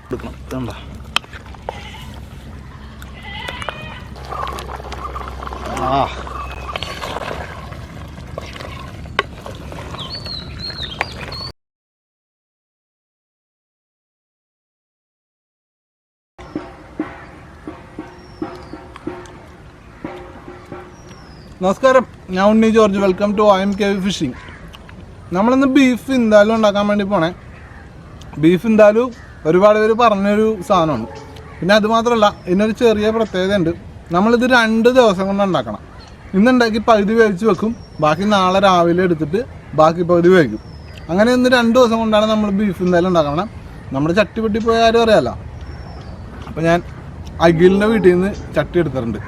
എടുക്കണം. ഇതുണ്ടോ? നമസ്കാരം, ഞാൻ Unni George. Welcome to IMK fishing. നമ്മളിന്ന് ബീഫ് വിന്താലു ഉണ്ടാക്കാൻ വേണ്ടി പോണേ. ബീഫ് വിന്താലു ഒരുപാട് പേര് പറഞ്ഞൊരു സാധനമാണ്. പിന്നെ അതുമാത്രമല്ല, ഇതിനൊരു ചെറിയ പ്രത്യേകത ഉണ്ട്. നമ്മളിത് 2 ദിവസം കൊണ്ട് ഉണ്ടാക്കണം. ഇന്നുണ്ടാക്കി പകുതി വേവിച്ച് വെക്കും, ബാക്കി നാളെ രാവിലെ എടുത്തിട്ട് ബാക്കി പകുതി വേവിക്കും. അങ്ങനെ ഇന്ന് 2 ദിവസം കൊണ്ടാണ് നമ്മൾ ബീഫ് വിന്താലു ഉണ്ടാക്കണം. നമ്മുടെ ചട്ടി പൊട്ടി പോയ ആരും അറിയാമല്ലോ. അപ്പോൾ ഞാൻ അഖിലിൻ്റെ വീട്ടിൽ നിന്ന് ചട്ടി എടുത്തിട്ടുണ്ട്.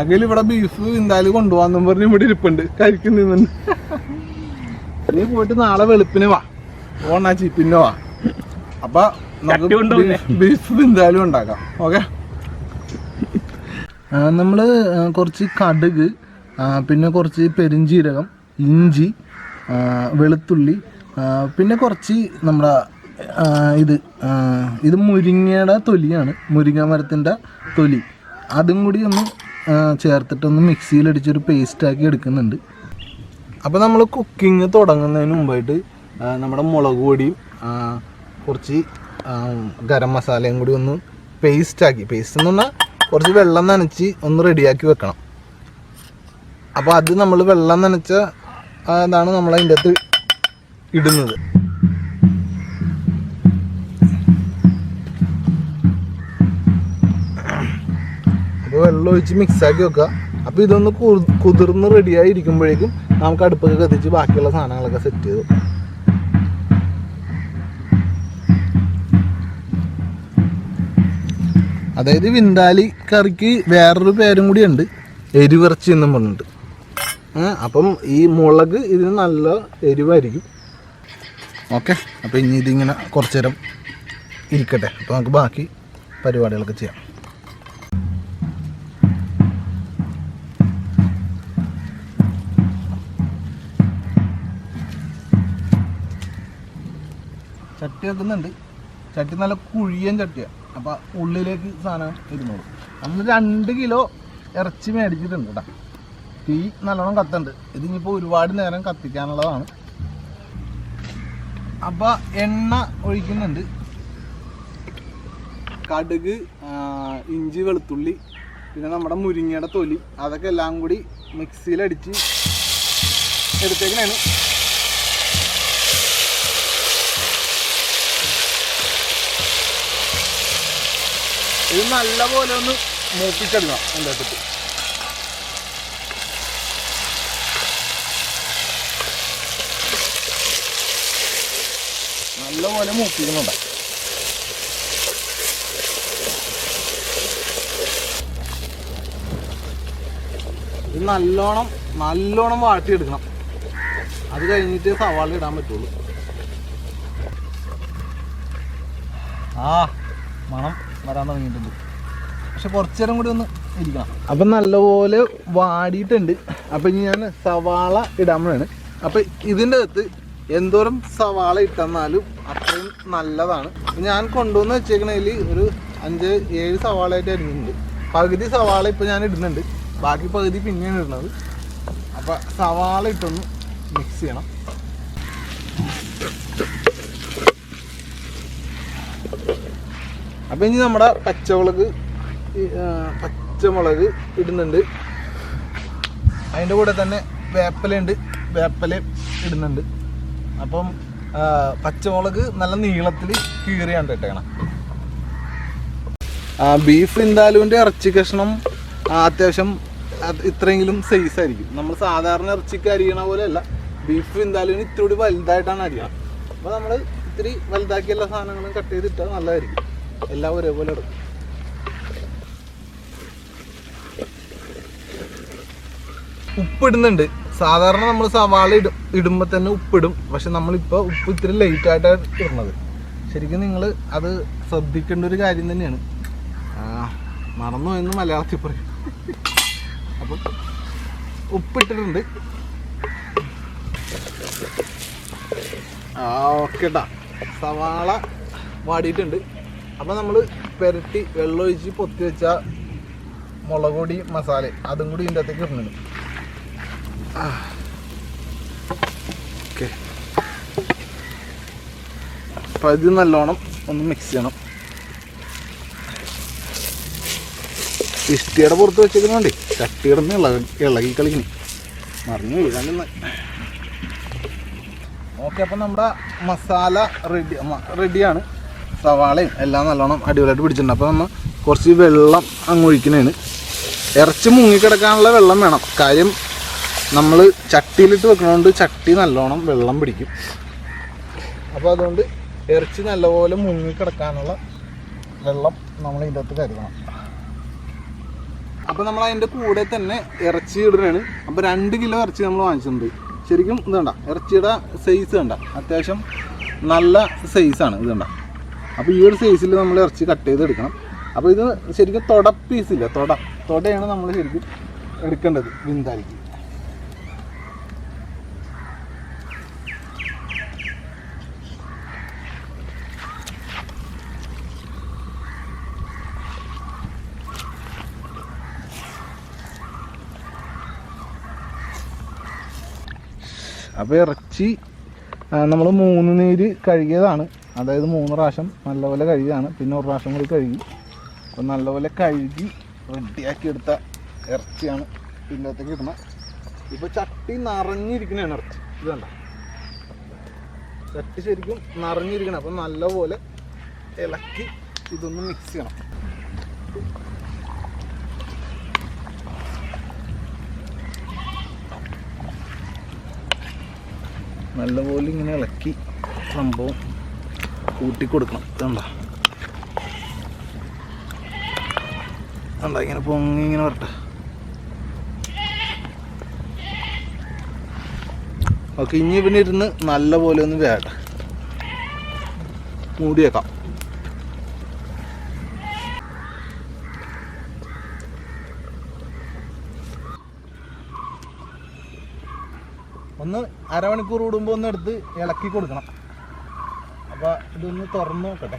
അഖിൽ ഇവിടെ ബീഫ് വിന്താലു കൊണ്ടുപോകാന്നും പറഞ്ഞ് ഇവിടെ ഇരിപ്പുണ്ട്, കഴിക്കുന്നുണ്ട്. നീ പോയിട്ട് നാളെ വെളുപ്പിന് വാ, ഓണാച്ചി പിന്നെ വാ. അപ്പൊ നമുക്ക് ബീഫ് വിന്താലു ഉണ്ടാക്കാം. ഓക്കെ, നമ്മൾ കുറച്ച് കടുക്, പിന്നെ കുറച്ച് പെരിഞ്ചീരകം, ഇഞ്ചി, വെളുത്തുള്ളി, പിന്നെ കുറച്ച് നമ്മുടെ ഇത് മുരിങ്ങയുടെ തൊലിയാണ്, മുരിങ്ങ മരത്തിൻ്റെ തൊലി. അതും കൂടി ഒന്ന് ചേർത്തിട്ടൊന്ന് മിക്സിയിലടിച്ചൊരു പേസ്റ്റാക്കി എടുക്കുന്നുണ്ട്. അപ്പോൾ നമ്മൾ കുക്കിംഗ് തുടങ്ങുന്നതിന് മുമ്പായിട്ട് നമ്മുടെ മുളക് പൊടിയും കുറച്ച് ഗരം മസാലയും കൂടി ഒന്ന് പേസ്റ്റ് എന്ന് പറഞ്ഞാൽ കുറച്ച് വെള്ളം നനച്ച് ഒന്ന് റെഡിയാക്കി വെക്കണം. അപ്പോൾ അത് നമ്മൾ വെള്ളം നനച്ച അതാണ് നമ്മൾ അതിൻ്റെ അകത്ത് ഇടുന്നത്. അപ്പോൾ വെള്ളം ഒഴിച്ച് മിക്സാക്കി വെക്കുക. അപ്പോൾ ഇതൊന്ന് കുതിർന്ന് റെഡിയായി ഇരിക്കുമ്പോഴേക്കും നമുക്ക് അടുപ്പൊക്കെ കത്തിച്ച് ബാക്കിയുള്ള സാധനങ്ങളൊക്കെ സെറ്റ് ചെയ്തു. അതായത് വിന്താലി കറിക്ക് വേറൊരു പേരും കൂടി ഉണ്ട്, എരിവിറച്ചി എന്നും പറഞ്ഞിട്ട്. അപ്പം ഈ മുളക് ഇതിന് നല്ല എരിവായിരിക്കും. ഓക്കെ, അപ്പോൾ ഇനി ഇതിങ്ങനെ കുറച്ച് നേരം ഇരിക്കട്ടെ. അപ്പോൾ നമുക്ക് ബാക്കി പരിപാടികളൊക്കെ ചെയ്യാം. ചട്ടി വെക്കുന്നുണ്ട്. ചട്ടി നല്ല കുഴിയൻ ചട്ടിയാണ്. അപ്പോൾ ഉള്ളിലേക്ക് സാധനം ഇരുന്നോളൂ. നമ്മൾ 2 കിലോ ഇറച്ചി മേടിച്ചിട്ടുണ്ട് കേട്ടോ. തീ നല്ലോണം കത്തുണ്ട്. ഇതിനിപ്പോൾ ഒരുപാട് നേരം കത്തിക്കാനുള്ളതാണ്. അപ്പോൾ എണ്ണ ഒഴിക്കുന്നുണ്ട്. കടുക്, ഇഞ്ചി, വെളുത്തുള്ളി, പിന്നെ നമ്മുടെ മുരിങ്ങയുടെ തൊലി, അതൊക്കെ എല്ലാം കൂടി മിക്സിയിലടിച്ച് എടുത്തേക്കാണ്. ഇത് നല്ല പോലെ ഒന്ന് മൂപ്പിച്ചെടുക്കണം. എൻ്റെ അടുത്ത് നല്ല പോലെ മൂപ്പിക്കുന്നുണ്ട്. ഇത് നല്ലോണം വാട്ടിയെടുക്കണം. അത് കഴിഞ്ഞിട്ട് സവാള ഇടാൻ പറ്റുള്ളൂ. മണം വരാൻ തുടങ്ങിയിട്ടുണ്ട്. പക്ഷെ കുറച്ചു നേരം കൂടി ഒന്ന് ഇരിക്കണം. അപ്പം നല്ലപോലെ വാടിയിട്ടുണ്ട്. അപ്പം ഇനി ഞാൻ സവാള ഇടാൻ. അപ്പം ഇതിൻ്റെ അകത്ത് എന്തോരം സവാള ഇട്ടെന്നാലും അത്രയും നല്ലതാണ്. ഞാൻ കൊണ്ടുവന്ന് വെച്ചേക്കണതിൽ ഒരു 5-7 സവാളയായിട്ട് അരിഞ്ഞിട്ടുണ്ട്. പകുതി സവാള ഇപ്പം ഞാൻ ഇടുന്നുണ്ട്, ബാക്കി പകുതി പിന്നെയാണ് ഇടുന്നത്. അപ്പം സവാള ഇട്ടൊന്ന് മിക്സ് ചെയ്യണം. അപ്പം ഇനി നമ്മുടെ പച്ചമുളക് ഇടുന്നുണ്ട്. അതിൻ്റെ കൂടെ തന്നെ വേപ്പിലയും ഇടുന്നുണ്ട്. അപ്പം പച്ചമുളക് നല്ല നീളത്തിൽ കീറിയാണ്ട് ഇട്ടേക്കണം. ബീഫ് വിന്താലുവിൻ്റെ ഇറച്ചി കഷ്ണം അത്യാവശ്യം ഇത്രയെങ്കിലും സൈസായിരിക്കും. നമ്മൾ സാധാരണ ഇറച്ചിക്ക് അരിയണ പോലെയല്ല, ബീഫ് വിന്താലുവിന് ഇത്തിരി കൂടി വലുതായിട്ടാണ് അരിയണം. അപ്പോൾ നമ്മൾ ഇത്തിരി വലുതാക്കി എല്ലാ സാധനങ്ങളും കട്ട് ചെയ്തിട്ടാൽ നല്ലതായിരിക്കും. എല്ലാം ഒരേപോലെ എടുക്കും. ഉപ്പിടുന്നുണ്ട്. സാധാരണ നമ്മൾ സവാള ഇടുമ്പോൾ തന്നെ ഉപ്പിടും. പക്ഷെ നമ്മളിപ്പോൾ ഉപ്പ് ഇത്തിരി ലേറ്റായിട്ടാണ് ഇടുന്നത്. ശരിക്കും നിങ്ങൾ അത് ശ്രദ്ധിക്കേണ്ട ഒരു കാര്യം തന്നെയാണ്. മറന്നു എന്ന് മലയാളത്തിൽ പറയും. അപ്പം ഉപ്പിട്ടിട്ടുണ്ട്. ഓക്കെ ട്ടാ, സവാള വാടിയിട്ടുണ്ട്. അപ്പോൾ നമ്മൾ പുരട്ടി വെള്ളമൊഴിച്ച് പൊത്തി വെച്ച മുളക് പൊടി മസാല അതും കൂടി ഇതിൻ്റെ അകത്തേക്ക് ഇടുന്നുണ്ട്. ഓക്കെ, അപ്പോൾ ഇത് നല്ലോണം ഒന്ന് മിക്സ് ചെയ്യണം. ഇഷ്ടിയുടെ പുറത്ത് വെച്ചേക്കുന്നുണ്ടേ ചട്ടിയുടെ ഇളകി കളിക്കണം, മറിഞ്ഞു വീഴാൻ. ഓക്കെ, അപ്പം നമ്മുടെ മസാല റെഡിയാണ്. സവാളയും എല്ലാം നല്ലോണം അടിപൊളിയായിട്ട് പിടിച്ചിട്ടുണ്ട്. അപ്പോൾ നമ്മൾ കുറച്ച് വെള്ളം അങ്ങ് ഒഴിക്കുന്നതാണ്. ഇറച്ചി മുങ്ങിക്കിടക്കാനുള്ള വെള്ളം വേണം. കാര്യം നമ്മൾ ചട്ടിയിലിട്ട് വെക്കണതുകൊണ്ട് ചട്ടി നല്ലോണം വെള്ളം പിടിക്കും. അപ്പോൾ അതുകൊണ്ട് ഇറച്ചി നല്ലപോലെ മുങ്ങിക്കിടക്കാനുള്ള വെള്ളം നമ്മൾ ഇതിൻ്റെ അകത്ത് കരുതണം. അപ്പോൾ നമ്മൾ അതിൻ്റെ കൂടെ തന്നെ ഇറച്ചി ഇടുന്നതാണ്. അപ്പോൾ 2 കിലോ ഇറച്ചി നമ്മൾ വാങ്ങിച്ചിട്ടുണ്ട്. ശരിക്കും ഇത് കണ്ട ഇറച്ചിയുടെ സൈസ് കണ്ട, അത്യാവശ്യം നല്ല സൈസാണ് ഇത് കണ്ട. അപ്പോൾ ഈ ഒരു സൈസിൽ നമ്മൾ ഇറച്ചി കട്ട് ചെയ്തെടുക്കണം. അപ്പോൾ ഇത് ശരിക്കും തൊട പീസില്ല, തൊടയാണ് നമ്മൾ ശരിക്കും എടുക്കേണ്ടത് വിന്താലിക്ക്. അപ്പോൾ ഇറച്ചി നമ്മൾ 3 നീര് കഴുകിയതാണ്. അതായത് 3 പ്രാവശ്യം നല്ലപോലെ കഴുകിയതാണ്. പിന്നെ 1 പ്രാവശ്യം കൂടി കഴുകി. അപ്പോൾ നല്ലപോലെ കഴുകി റെഡിയാക്കി എടുത്ത ഇറച്ചിയാണ് ഇതിൻ്റെ അകത്തേക്ക് ഇടുന്നത്. ഇപ്പോൾ ചട്ടി നിറഞ്ഞിരിക്കണതാണ് ഇറച്ചി. ഇത് കണ്ട, ചട്ടി ശരിക്കും നിറഞ്ഞിരിക്കണം. അപ്പം നല്ലപോലെ ഇളക്കി ഇതൊന്ന് മിക്സ് ചെയ്യണം. നല്ലപോലെ ഇങ്ങനെ ഇളക്കി സംഭവം കൂട്ടിക്കൊടുക്കണം. ഇതുണ്ടോ ഇങ്ങനെ പൊങ്ങി ഇങ്ങനെ വരട്ടെ. ഓക്കെ, ഇനി പിന്നെ ഇരുന്ന് നല്ലപോലെ ഒന്ന് വേട്ടെ, മൂടി വെക്കാം. ഒന്ന് അരമണിക്കൂർ കൂടുമ്പോൾ ഒന്ന് എടുത്ത് ഇളക്കി കൊടുക്കണം. അപ്പോൾ ഇതൊന്ന് തുറന്ന് നോക്കട്ടെ.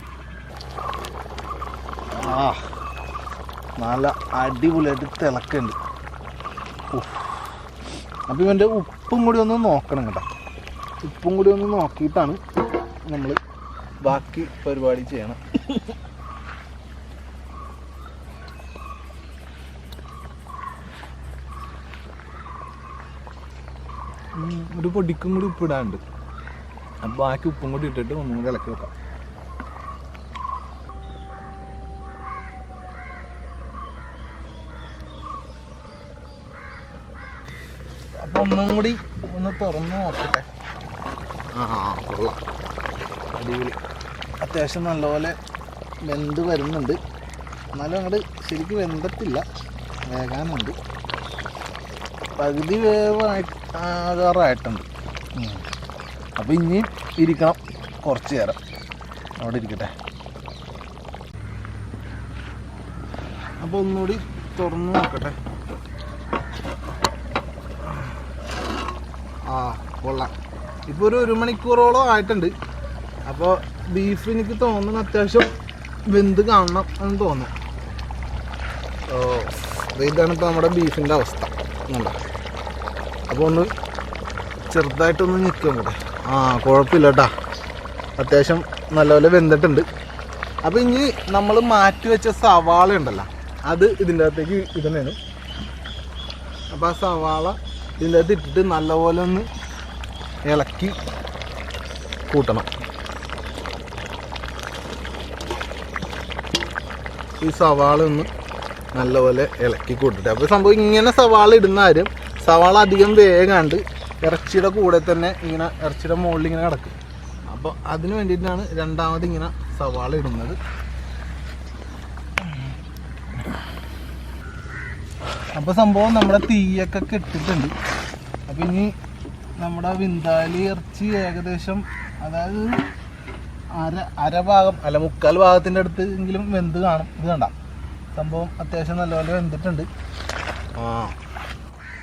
നല്ല അടിപൊളിയായിട്ട് തിളക്കുന്നുണ്ട്. അപ്പോൾ ഇവൻ്റെ ഉപ്പും കൂടി ഒന്ന് നോക്കണം കേട്ടോ. ഉപ്പും കൂടി ഒന്ന് നോക്കിയിട്ടാണ് നമ്മൾ ബാക്കി പരിപാടി ചെയ്യണം. ഒരു പൊടിക്കും കൂടി ഉപ്പിടാണ്ട്. അപ്പോൾ ബാക്കി ഉപ്പും കൂടി ഇട്ടിട്ട് ഒന്നും കൂടി ഇളക്കി വെക്കാം. അപ്പോൾ ഒന്നും കൂടി ഒന്ന് തുറന്ന് നോക്കട്ടെ. കൊള്ളാം, അടിപൊളി. അത്യാവശ്യം നല്ലപോലെ വെന്ത് വരുന്നുണ്ട്. എന്നാലും അങ്ങോട്ട് ശരിക്കും വെന്തിട്ടില്ല, വേകാനുണ്ട്. പകുതി ആകാറായിട്ടുണ്ട്. അപ്പോൾ ഇനിയും ഇരിക്കണം കുറച്ച് നേരം, അവിടെ ഇരിക്കട്ടെ. അപ്പോൾ ഒന്നുകൂടി തുറന്ന് നോക്കട്ടെ. കൊള്ളാം. ഇപ്പോൾ ഒരു 1 മണിക്കൂറോളം ആയിട്ടുണ്ട്. അപ്പോൾ ബീഫ് എനിക്ക് തോന്നുന്നു അത്യാവശ്യം വെന്ത് കാണണം എന്ന് തോന്നുന്നു. ഇതാണ് ഇപ്പോൾ നമ്മുടെ ബീഫിൻ്റെ അവസ്ഥ. കണ്ടോ? അപ്പോൾ ഒന്ന് ചെറുതായിട്ടൊന്ന് നിൽക്കും കൂടെ. കുഴപ്പമില്ല കേട്ടോ, അത്യാവശ്യം നല്ലപോലെ വെന്തിട്ടുണ്ട്. അപ്പോൾ ഇനി നമ്മൾ മാറ്റി വെച്ച സവാള ഉണ്ടല്ലോ, അത് ഇതിൻ്റെ അകത്തേക്ക് ഇടുന്നതാണ്. അപ്പോൾ ആ സവാള ഇതിൻ്റെ അകത്ത് ഇട്ടിട്ട് നല്ലപോലെ ഒന്ന് ഇളക്കി കൂട്ടണം. ഈ സവാള ഒന്ന് നല്ലപോലെ ഇളക്കി കൂട്ടിട്ട്. അപ്പോൾ സംഭവം ഇങ്ങനെ സവാള ഇടുന്ന കാര്യം, സവാള അധികം വേഗാണ്ട് ഇറച്ചിയുടെ കൂടെ തന്നെ ഇങ്ങനെ ഇറച്ചിയുടെ മുകളിൽ ഇങ്ങനെ കിടക്കും. അപ്പോൾ അതിന് വേണ്ടിയിട്ടാണ് രണ്ടാമത് ഇങ്ങനെ സവാള ഇടുന്നത്. അപ്പോൾ സംഭവം നമ്മുടെ തീയൊക്കെ കെട്ടിട്ടുണ്ട്. അപ്പോൾ ഇനി നമ്മുടെ വിന്താലി ഇറച്ചി ഏകദേശം, അതായത് അരഭാഗം അല്ല 3/4 ഭാഗത്തിൻ്റെ അടുത്ത് എങ്കിലും വെന്ത് കാണും. ഇത് കണ്ട സംഭവം അത്യാവശ്യം നല്ലപോലെ വെന്തിട്ടുണ്ട്.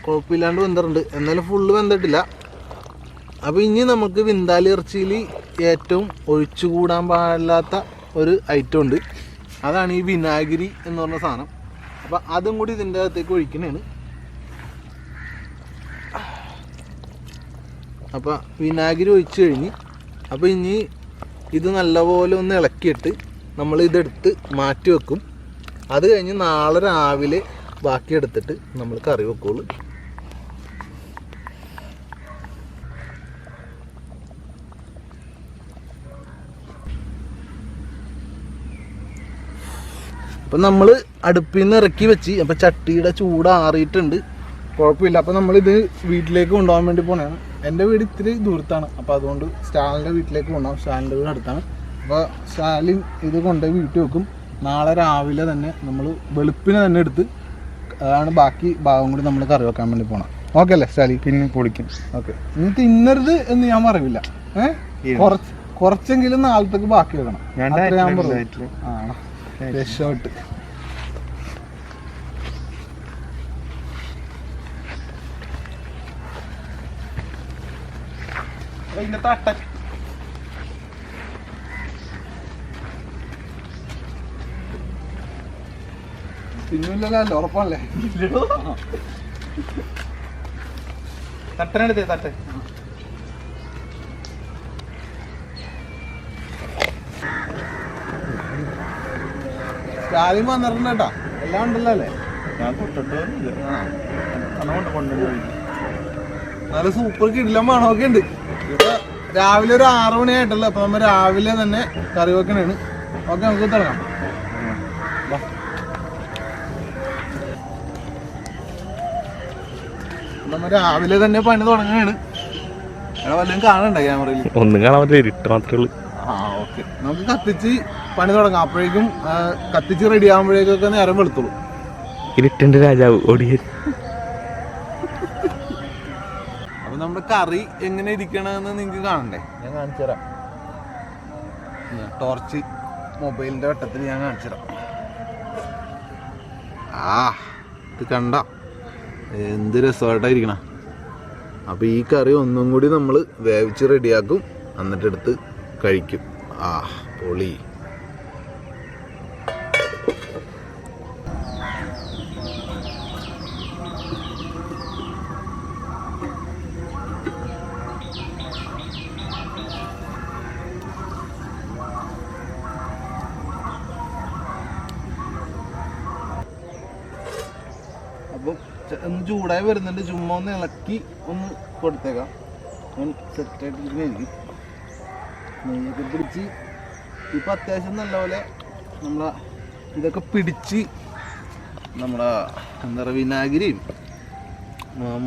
കുഴപ്പമില്ലാണ്ട് വെന്തിട്ടുണ്ട്, എന്നാലും ഫുള്ള് വെന്തിട്ടില്ല. അപ്പോൾ ഇനി നമുക്ക് വിന്താലി ഇറച്ചിയിൽ ഏറ്റവും ഒഴിച്ചുകൂടാൻ പാടില്ലാത്ത ഒരു ഐറ്റം ഉണ്ട്, അതാണ് ഈ വിനാഗിരി എന്ന് പറഞ്ഞ സാധനം. അപ്പം അതും കൂടി ഇതിൻ്റെ അകത്തേക്ക് ഒഴിക്കണേണ്. അപ്പം വിനാഗിരി ഒഴിച്ച് കഴിഞ്ഞ് അപ്പോൾ ഇനി ഇത് നല്ലപോലെ ഒന്ന് ഇളക്കിയിട്ട് നമ്മൾ ഇതെടുത്ത് മാറ്റി വെക്കും. അത് കഴിഞ്ഞ് നാളെ രാവിലെ ബാക്കി എടുത്തിട്ട് നമ്മൾ കറി വെക്കുള്ളൂ. അപ്പം നമ്മൾ അടുപ്പിൽ നിന്ന് ഇറക്കി വെച്ച് അപ്പം ചട്ടിയുടെ ചൂട് ആറിയിട്ടുണ്ട്, കുഴപ്പമില്ല. അപ്പം നമ്മളിത് വീട്ടിലേക്ക് കൊണ്ടുപോകാൻ വേണ്ടി പോകണതാണ്. എൻ്റെ വീട് ഇത്തിരി ദൂരത്താണ്, അപ്പോൾ അതുകൊണ്ട് സ്റ്റാലിൻ്റെ വീട്ടിലേക്ക് കൊണ്ടുപോകാം. സ്റ്റാലിൻ്റെ വീട് അടുത്താണ്. അപ്പോൾ സ്റ്റാലിൻ ഇത് കൊണ്ടുപോയി വീട്ടിൽ വെക്കും. നാളെ രാവിലെ തന്നെ നമ്മൾ വെളുപ്പിനെ തന്നെ എടുത്ത് അതാണ് ബാക്കി ഭാഗം കൂടി നമ്മൾ കറി വെക്കാൻ വേണ്ടി പോകണം. ഓക്കെ അല്ലേ സ്റ്റാലി? പിന്നെ പൊളിക്കും. ഓക്കെ, ഇനി തിന്നരുത് എന്ന് ഞാൻ പറയില്ല. കുറച്ചെങ്കിലും നാളത്തേക്ക് ബാക്കി വെക്കണം. ഞാൻ പറഞ്ഞു ആണോ രക്ഷോട്ട്. പിന്നില്ലല്ലോ, ഉറപ്പല്ലേ? തട്ടനെടുത്തേ തട്ട്. സ്റ്റാലിൻ വന്നിട്ടുണ്ട് കേട്ടാ, എല്ലാം ഉണ്ടല്ലോ അല്ലേ? ഞാൻ നല്ല സൂപ്പർ കിടിലം മണമൊക്കെ ഉണ്ട്. ഇപ്പൊ രാവിലെ ഒരു 6 മണിയായിട്ടല്ലോ, അപ്പൊ നമ്മൾ രാവിലെ തന്നെ കറി വെക്കണേണ്. ഓക്കെ, നമുക്ക് തുടങ്ങാം. നമ്മ രാവിലെ തന്നെ പണി തുടങ്ങുകയാണ്. വല്ലതും കാണണ്ട ക്യാമറയിൽ? ഒന്നും കാണാൻ പറ്റില്ല, ഇരുട്ട് മാത്രമേ ഉള്ളൂ. ആ ഓക്കെ, നമുക്ക് കത്തിച്ച് പണി തുടങ്ങാം. അപ്പോഴേക്കും കത്തിച്ച് റെഡി ആകുമ്പോഴേക്കൊക്കെ നേരം വെളുത്തുള്ളൂ. ഇരുട്ടിന്റെ രാജാവ് ഓടിയ. അപ്പൊ നമ്മുടെ കറി എങ്ങനെ ഇരിക്കണമെന്ന് നിങ്ങൾക്ക് കാണണ്ടേ? ഞാൻ കാണിച്ചു തരാം. ടോർച്ച് മൊബൈലിന്റെ വട്ടത്തിൽ ഞാൻ കാണിച്ചു തരാം. ഇത് കണ്ട എന്ത് രസമായിട്ടായിരിക്കണ. അപ്പൊ ഈ കറി ഒന്നും കൂടി നമ്മൾ വേവിച്ച് റെഡിയാക്കും, എന്നിട്ടെടുത്ത് കഴിക്കും. പൊളി. അപ്പം ഒന്ന് ചൂടായി വരുന്നുണ്ട്. ചുമ്മാ ഒന്ന് ഇളക്കി ഒന്ന് കൊടുത്തേക്കാം. സെറ്റായിട്ടിരിക്കും. നെയ്യൊക്കെ പിടിച്ച് ഇപ്പം അത്യാവശ്യം നല്ലപോലെ നമ്മളെ ഇതൊക്കെ പിടിച്ച് നമ്മുടെ എന്താ പറയുക വിനാഗിരിയും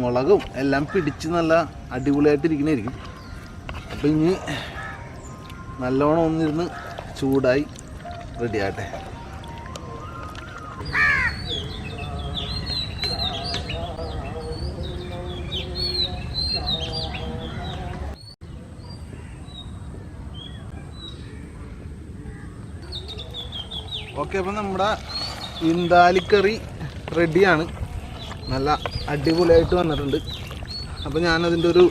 മുളകും എല്ലാം പിടിച്ച് നല്ല അടിപൊളിയായിട്ടിരിക്കണായിരിക്കും. അപ്പം ഇനി നല്ലോണം ഒന്നിരുന്ന് ചൂടായി റെഡി ആകട്ടെ. ഓക്കെ, അപ്പം നമ്മുടെ വിന്താലിക്കറി റെഡിയാണ്. നല്ല അടിപൊളിയായിട്ട് വന്നിട്ടുണ്ട്. അപ്പം ഞാനതിൻ്റെ ഒരു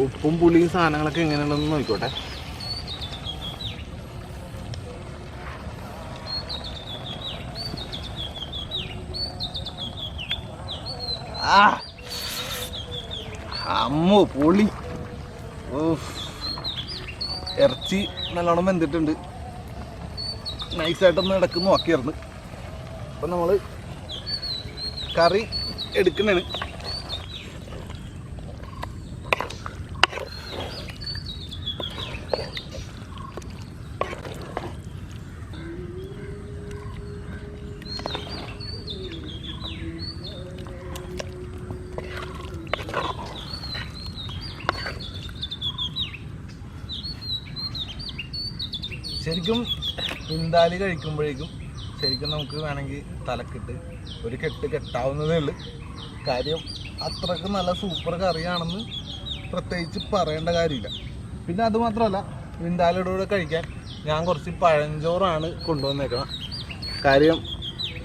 ഉപ്പും പുളിയും സാധനങ്ങളൊക്കെ എങ്ങനെയുണ്ടെന്ന് നോക്കിക്കോട്ടെ. അമ്മോ പൊളി. ഇറച്ചി നല്ലോണം വെന്തിട്ടുണ്ട്. നൈസായിട്ടൊന്ന് ഇടക്ക് നോക്കിയായിരുന്നു. അപ്പം നമ്മൾ കറി എടുക്കുന്നതാണ്. ശരിക്കും വിന്താലി കഴിക്കുമ്പോഴേക്കും ശരിക്കും നമുക്ക് വേണമെങ്കിൽ തലക്കിട്ട് ഒരു കെട്ട് കെട്ടാവുന്നതേ ഉള്ളൂ. കാര്യം അത്രയ്ക്ക് നല്ല സൂപ്പർ കറിയാണെന്ന് പ്രത്യേകിച്ച് പറയേണ്ട കാര്യമില്ല. പിന്നെ അതുമാത്രമല്ല, വിന്താലിയുടെ കൂടെ കഴിക്കാൻ ഞാൻ കുറച്ച് പഴഞ്ചോറാണ് കൊണ്ടുവന്നേക്കണം. കാര്യം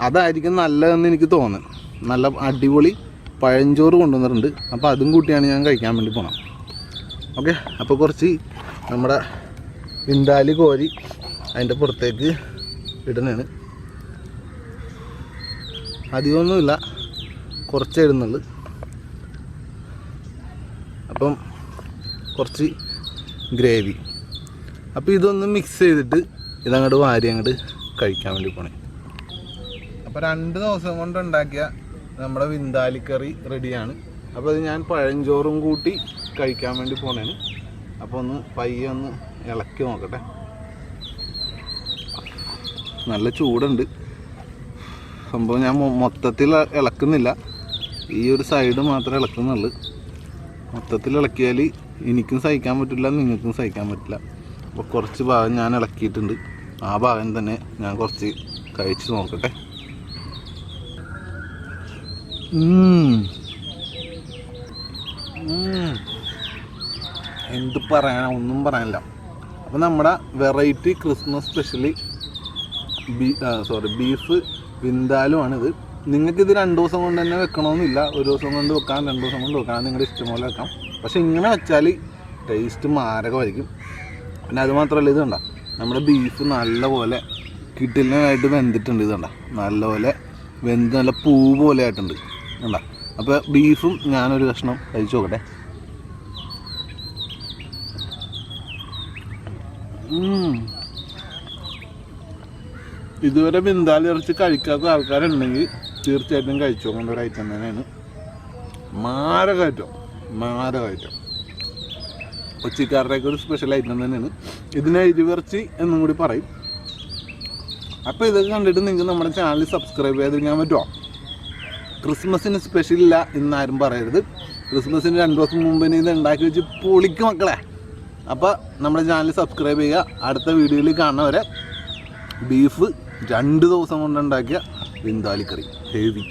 അതായിരിക്കും നല്ലതെന്ന് എനിക്ക് തോന്നുന്നു. നല്ല അടിപൊളി പഴഞ്ചോറ് കൊണ്ടുവന്നിട്ടുണ്ട്. അപ്പോൾ അതും കൂട്ടിയാണ് ഞാൻ കഴിക്കാൻ വേണ്ടി പോകണം. ഓക്കെ, അപ്പോൾ കുറച്ച് നമ്മുടെ വിന്താലി കോരി അതിൻ്റെ പുറത്തേക്ക് ഇടുന്നതാണ്. അധികമൊന്നുമില്ല, കുറച്ചേ ഇടുന്നുള്ളൂ. അപ്പം കുറച്ച് ഗ്രേവി. അപ്പോൾ ഇതൊന്ന് മിക്സ് ചെയ്തിട്ട് ഇതങ്ങോട്ട് വാരി അങ്ങോട്ട് കഴിക്കാൻ വേണ്ടി പോണേ. അപ്പോൾ 2 ദിവസം കൊണ്ട് ഉണ്ടാക്കിയ നമ്മുടെ വിന്താലിക്കറി റെഡിയാണ്. അപ്പോൾ അത് ഞാൻ പഴഞ്ചോറും കൂട്ടി കഴിക്കാൻ വേണ്ടി പോണേന്. അപ്പോൾ ഒന്ന് പയ്യെ ഒന്ന് ഇളക്കി നോക്കട്ടെ. നല്ല ചൂടുണ്ട് സംഭവം. ഞാൻ മൊത്തത്തിൽ ഇളക്കുന്നില്ല, ഈ ഒരു സൈഡ് മാത്രമേ ഇളക്കുന്നുള്ളൂ. മൊത്തത്തിൽ ഇളക്കിയാൽ എനിക്കും സഹിക്കാൻ പറ്റില്ല, നിങ്ങൾക്കും സഹിക്കാൻ പറ്റില്ല. അപ്പോൾ കുറച്ച് ഭാഗം ഞാൻ ഇളക്കിയിട്ടുണ്ട്. ആ ഭാഗം തന്നെ ഞാൻ കുറച്ച് കഴിച്ച് നോക്കട്ടെ. എന്ത് പറയാനാ, ഒന്നും പറയാനില്ല. അപ്പോൾ നമ്മുടെ വെറൈറ്റി ക്രിസ്മസ് സ്പെഷ്യലി ബീഫ് വിന്താലുമാണിത്. നിങ്ങൾക്കിത് 2 ദിവസം കൊണ്ട് തന്നെ വെക്കണമെന്നില്ല. 1 ദിവസം കൊണ്ട് വെക്കാം, 2 ദിവസം കൊണ്ട് വെക്കാം, നിങ്ങളുടെ ഇഷ്ടം പോലെ വെക്കാം. പക്ഷെ ഇങ്ങനെ വെച്ചാൽ ടേസ്റ്റ് മാരകമായിരിക്കും. പിന്നെ അതുമാത്രമല്ല, ഇത് കണ്ട നമ്മുടെ ബീഫ് നല്ലപോലെ കിട്ടിലിനായിട്ട് വെന്തിട്ടുണ്ട്. ഇത് കണ്ട നല്ലപോലെ വെന്ത് നല്ല പൂ പോലെ ആയിട്ടുണ്ട് കണ്ട. അപ്പോൾ ബീഫും ഞാനൊരു കഷ്ണം കഴിച്ചു നോക്കട്ടെ. ഇതുവരെ വിന്താലി ഇറച്ചി കഴിക്കാത്ത ആൾക്കാരുണ്ടെങ്കിൽ തീർച്ചയായിട്ടും കഴിച്ചു നോക്കേണ്ട ഒരു ഐറ്റം തന്നെയാണ്. മാരകയറ്റം. കൊച്ചിക്കാരുടെയൊക്കെ ഒരു സ്പെഷ്യൽ ഐറ്റം തന്നെയാണ്. ഇതിനെ ഇരുവിറച്ചി എന്നും കൂടി പറയും. അപ്പോൾ ഇതൊക്കെ കണ്ടിട്ട് നിങ്ങൾക്ക് നമ്മുടെ ചാനൽ സബ്സ്ക്രൈബ് ചെയ്തിരിക്കാൻ പറ്റുമോ? ക്രിസ്മസിന് സ്പെഷ്യലില്ല എന്നാരും പറയരുത്. ക്രിസ്മസിന് 2 ദിവസം മുമ്പ് ഇത് ഉണ്ടാക്കി വെച്ച് പൊളിക്ക് മക്കളെ. അപ്പോൾ നമ്മുടെ ചാനൽ സബ്സ്ക്രൈബ് ചെയ്യുക. അടുത്ത വീഡിയോയിൽ കാണുന്നവരെ ബീഫ് 2 ദിവസം കൊണ്ടുണ്ടാക്കിയ വിന്താലിക്കറി ഹെവി.